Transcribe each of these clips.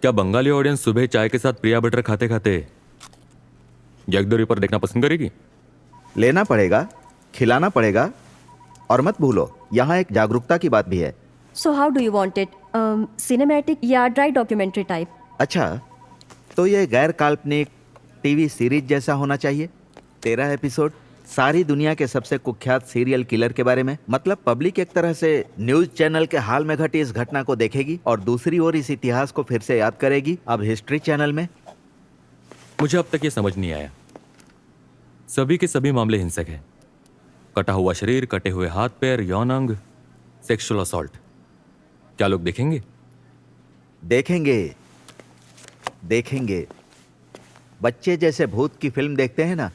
क्या बंगाली ऑडियंस सुबह चाय के साथ प्रिया बटर खाते खाते जैक द रिपर देखना पसंद करेगी? लेना पड़ेगा, खिलाना पड़ेगा, और मत भूलो यहाँ एक जागरूकता की बात भी है। So how do you want it? Cinematic या ड्राई डॉक्यूमेंट्री टाइप? अच्छा, तो ये गैर काल्पनिक टीवी सीरीज जैसा होना चाहिए। 13 एपिसोड, सारी दुनिया के सबसे कुख्यात सीरियल किलर के बारे में। मतलब पब्लिक एक तरह से न्यूज चैनल के हाल में घटी इस घटना को देखेगी और दूसरी ओर इस इतिहास को फिर से याद करेगी, अब हिस्ट्री चैनल में। मुझे अब तक ये समझ नहीं आया, सभी के सभी मामले हिंसक हैं। कटा हुआ शरीर, कटे हुए हाथ पैर, यौन अंग, सेक्सुअल असॉल्ट। क्या लोग देखेंगे? देखेंगे, देखेंगे। बच्चे जैसे भूत की फिल्म देखते हैं ना,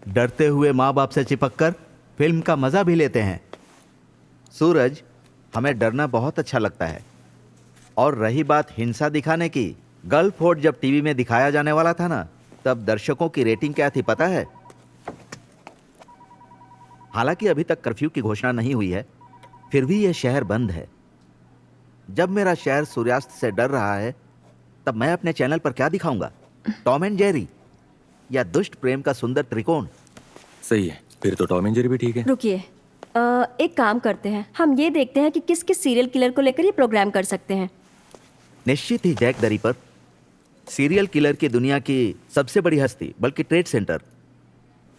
डरते हुए माँ बाप से चिपककर फिल्म का मजा भी लेते हैं। सूरज, हमें डरना बहुत अच्छा लगता है। और रही बात हिंसा दिखाने की, गर्ल फोर्ट जब टीवी में दिखाया जाने वाला था ना, तब दर्शकों की रेटिंग क्या थी पता है? हालांकि अभी तक कर्फ्यू की घोषणा नहीं हुई है, फिर भी यह शहर बंद है। जब मेरा शहर सूर्यास्त से डर रहा है, तब मैं अपने चैनल पर क्या दिखाऊंगा? टॉम एंड जेरी या दुष्ट प्रेम का सुंदर त्रिकोण? सही है, फिर तो टॉम एंड जेरी भी ठीक है। रुकिए, एक काम करते हैं, हम ये देखते हैं कि किस किस सीरियल किलर को लेकर ये प्रोग्राम कर सकते हैं। निश्चित ही Jack the Ripper, serial killer की दुनिया की सबसे बड़ी हस्ती, बल्कि ट्रेड सेंटर।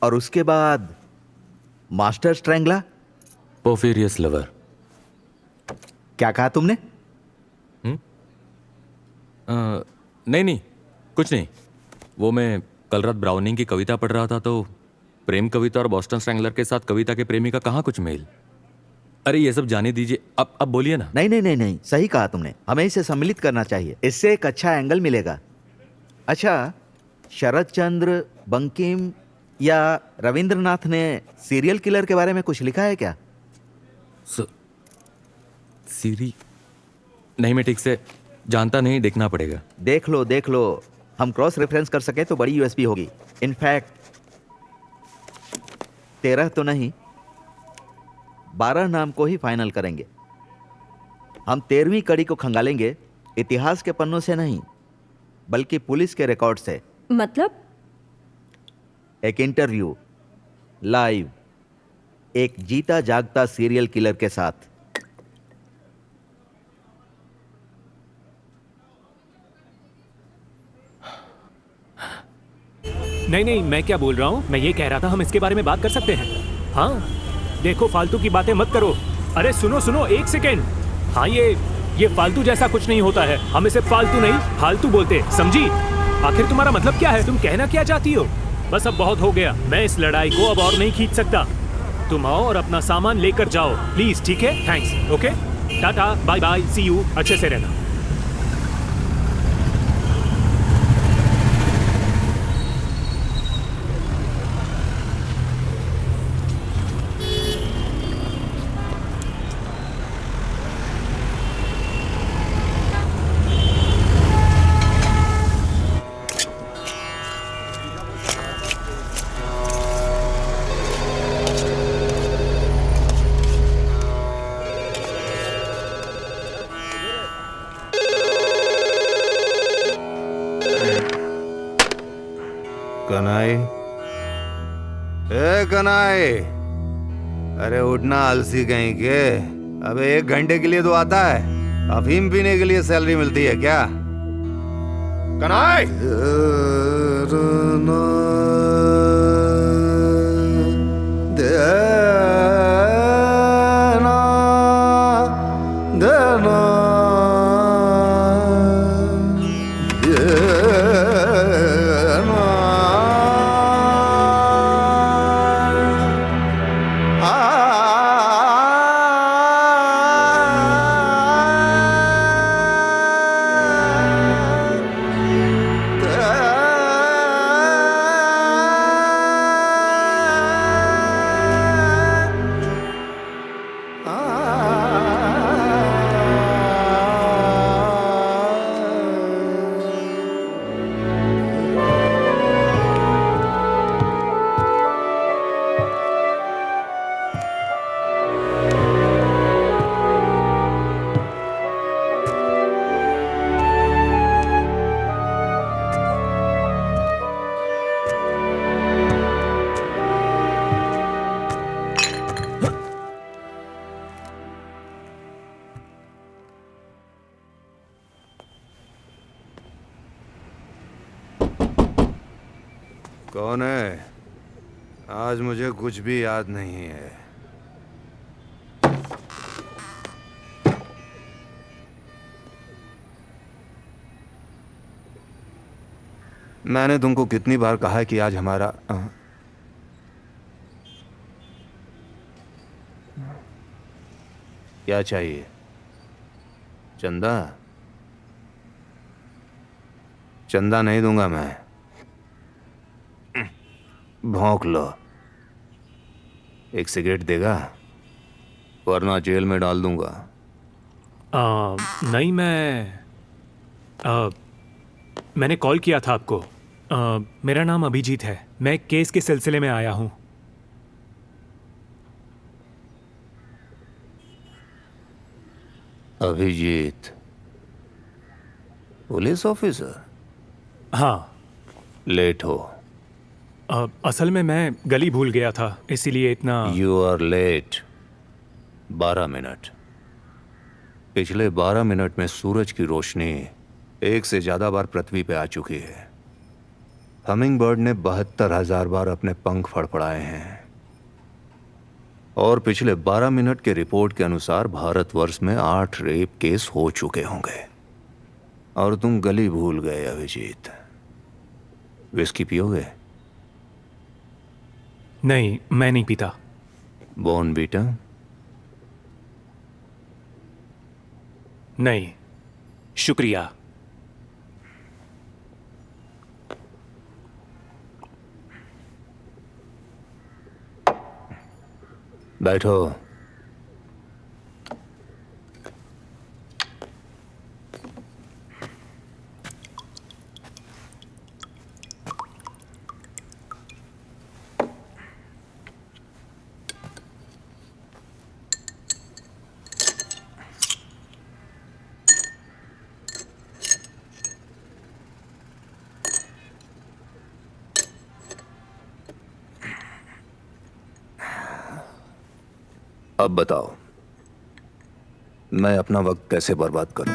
और उसके बाद मास्टर स्ट्रैंगला। पोर्फिरियस लवर। क्या कहा तुमने? नहीं नहीं, कुछ नहीं। वो मैं कल रात ब्राउनिंग की कविता पढ़ रहा था, तो प्रेम कविता और बॉस्टन स्ट्रैंगलर के साथ कविता के प्रेमी का कहाँ कुछ मेल। अरे ये सब जाने दीजिए, अब बोलिए ना। नहीं नहीं नहीं नहीं, सही कहा तुमने, हमें इसे सम्मिलित करना चाहिए, इससे एक अच्छा एंगल मिलेगा। अच्छा, शरद चंद्र, बंकिम या रविंद्रनाथ ने सीरियल किलर के बारे में कुछ लिखा है क्या? सीरी नहीं, मैं ठीक से जानता नहीं, देखना पड़ेगा। देख लो देख लो, हम क्रॉस रेफरेंस कर सके तो बड़ी यूएसपी होगी। इनफैक्ट 13 तो नहीं, 12 नाम को ही फाइनल करेंगे। हम 13वीं कड़ी को खंगालेंगे, इतिहास के पन्नों से नहीं, बल्कि पुलिस के रिकॉर्ड से। मतलब? एक इंटरव्यू लाइव, एक जीता जागता सीरियल किलर के साथ। नहीं नहीं, मैं क्या बोल रहा हूँ, मैं ये कह रहा था हम इसके बारे में बात कर सकते हैं। हाँ देखो, फालतू की बातें मत करो। अरे सुनो सुनो, एक सेकेंड। हाँ ये फालतू जैसा कुछ नहीं होता है, हम इसे फालतू नहीं फालतू बोलते, समझी? आखिर तुम्हारा मतलब क्या है, तुम कहना क्या चाहती हो? बस अब बहुत हो गया, मैं इस लड़ाई को अब और नहीं खींच सकता। तुम आओ और अपना सामान लेकर जाओ प्लीज, ठीक है? Thanks, okay, tata, bye bye, see you, अच्छे से रहना। कनाई, ए कनाई, अरे उठना आलसी कहीं के। अबे 1 घंटे के लिए तो आता है, अफीम पीने के लिए सैलरी मिलती है क्या? कनाई, कौन है? आज मुझे कुछ भी याद नहीं है। मैंने तुमको कितनी बार कहा है कि आज हमारा क्या चाहिए? चंदा? चंदा नहीं दूंगा मैं। भौंक लो। एक सिगरेट देगा, वरना जेल में डाल दूंगा। नहीं, मैंने कॉल किया था आपको। मेरा नाम अभिजीत है। मैं एक केस के सिलसिले में आया हूँ। Abhijeet, police officer? हाँ। लेट हो। असल में मैं गली भूल गया था, इसीलिए इतना। You are late 12 minute. पिछले 12 मिनट में सूरज की रोशनी 1 से ज्यादा बार पृथ्वी पे आ चुकी है। हमिंग बर्ड ने 72,000 बार अपने पंख फड़फड़ाए हैं। और पिछले 12 मिनट के रिपोर्ट के अनुसार भारतवर्ष में 8 रेप केस हो चुके होंगे। और तुम गली भूल गए अभिजीत। विस्की पियोगे? नहीं, मैं नहीं पीता। बॉर्नवीटा? नहीं, शुक्रिया। बैठो। अब बताओ, मैं अपना वक्त कैसे बर्बाद करूं?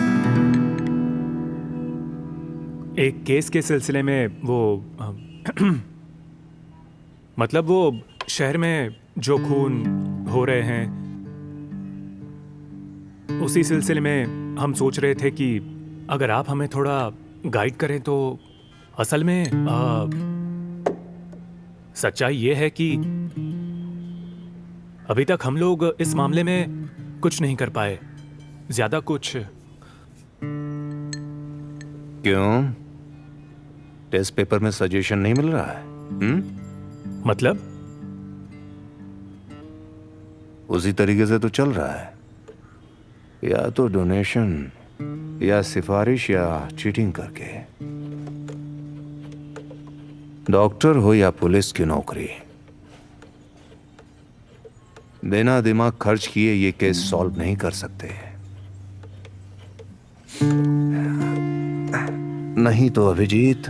एक केस के सिलसिले में वो मतलब वो शहर में जो खून हो रहे हैं, उसी सिलसिले में हम सोच रहे थे कि अगर आप हमें थोड़ा गाइड करें तो। असल में सच्चाई ये है कि अभी तक हम लोग इस मामले में कुछ नहीं कर पाए, ज्यादा कुछ। क्यों? टेस्ट पेपर में सजेशन नहीं मिल रहा है? मतलब? उसी तरीके से तो चल रहा है। या तो डोनेशन, या सिफारिश, या चीटिंग करके। डॉक्टर हो या पुलिस की नौकरी, बिना दिमाग खर्च किए ये केस सॉल्व नहीं कर सकते। नहीं तो अभिजीत,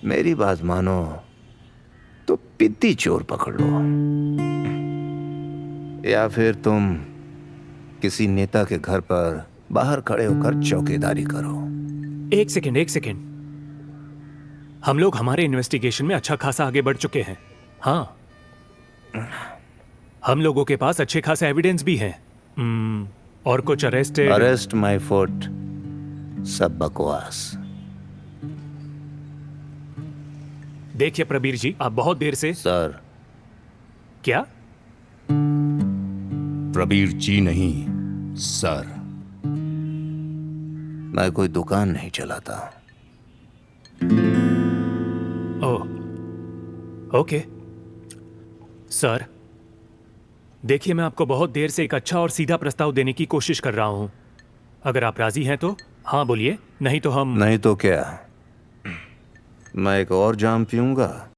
मेरी बात मानो तो पिद्दी चोर पकड़ लो, या फिर तुम किसी नेता के घर पर बाहर खड़े होकर चौकीदारी करो। एक सेकेंड। हम लोग हमारे इन्वेस्टिगेशन में अच्छा खासा आगे बढ़ चुके हैं। हाँ, हम लोगों के पास अच्छे खासे एविडेंस भी हैं। और कुछ अरेस्ट माय फुट, सब बकवास। देखिए प्रबीर जी, आप बहुत देर से। सर। क्या? प्रबीर जी नहीं, सर। मैं कोई दुकान नहीं चलाता। ओह, ओके सर। देखिए, मैं आपको बहुत देर से एक अच्छा और सीधा प्रस्ताव देने की कोशिश कर रहा हूं। अगर आप राजी हैं तो हाँ बोलिए, नहीं तो हम। नहीं तो क्या? मैं एक और जाम पीऊंगा